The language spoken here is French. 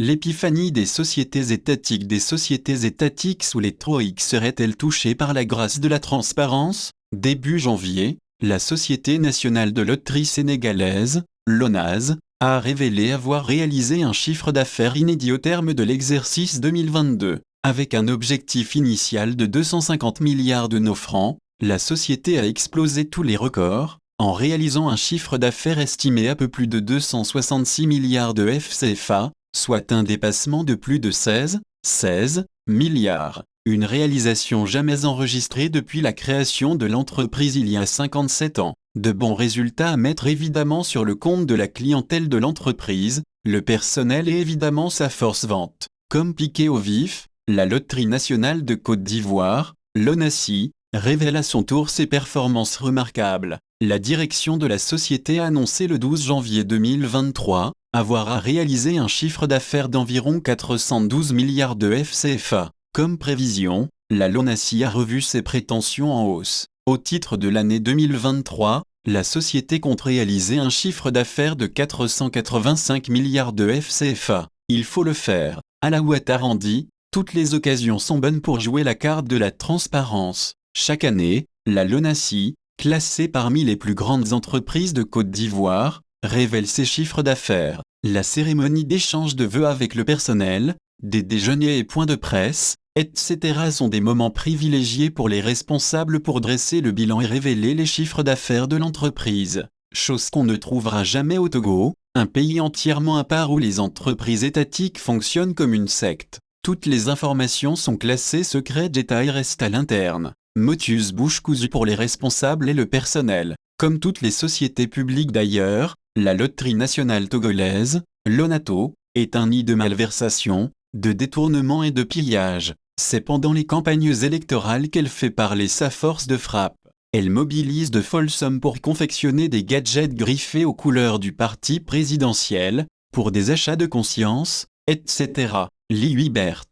L'épiphanie des sociétés étatiques. Des sociétés étatiques sous les troïques seraient-elles touchées par la grâce de la transparence? Début janvier, la Société nationale de loterie sénégalaise, l'ONAS, a révélé avoir réalisé un chiffre d'affaires inédit au terme de l'exercice 2022. Avec un objectif initial de 250 milliards de nos francs, la société a explosé tous les records, en réalisant un chiffre d'affaires estimé à peu plus de 266 milliards de FCFA, soit un dépassement de plus de 16 milliards. Une réalisation jamais enregistrée depuis la création de l'entreprise il y a 57 ans. De bons résultats à mettre évidemment sur le compte de la clientèle de l'entreprise, le personnel et évidemment sa force vente. Comme piqué au vif, la Loterie nationale de Côte d'Ivoire, l'ONACI, révèle à son tour ses performances remarquables. La direction de la société a annoncé le 12 janvier 2023 avoir réalisé un chiffre d'affaires d'environ 412 milliards de FCFA. Comme prévision, la LONASI a revu ses prétentions en hausse. Au titre de l'année 2023, la société compte réaliser un chiffre d'affaires de 485 milliards de FCFA. Il faut le faire. Ala Ouattara dit, toutes les occasions sont bonnes pour jouer la carte de la transparence. Chaque année, la LONASI, classée parmi les plus grandes entreprises de Côte d'Ivoire, révèle ses chiffres d'affaires. La cérémonie d'échange de vœux avec le personnel, des déjeuners et points de presse, etc. sont des moments privilégiés pour les responsables pour dresser le bilan et révéler les chiffres d'affaires de l'entreprise. Chose qu'on ne trouvera jamais au Togo, un pays entièrement à part où les entreprises étatiques fonctionnent comme une secte. Toutes les informations sont classées secret d'État et restent à l'interne. Motus bouche cousue pour les responsables et le personnel. Comme toutes les sociétés publiques d'ailleurs, la Loterie nationale togolaise, l'ONATO, est un nid de malversation, de détournement et de pillage. C'est pendant les campagnes électorales qu'elle fait parler sa force de frappe. Elle mobilise de folles sommes pour confectionner des gadgets griffés aux couleurs du parti présidentiel, pour des achats de conscience, etc. Lee Hubert.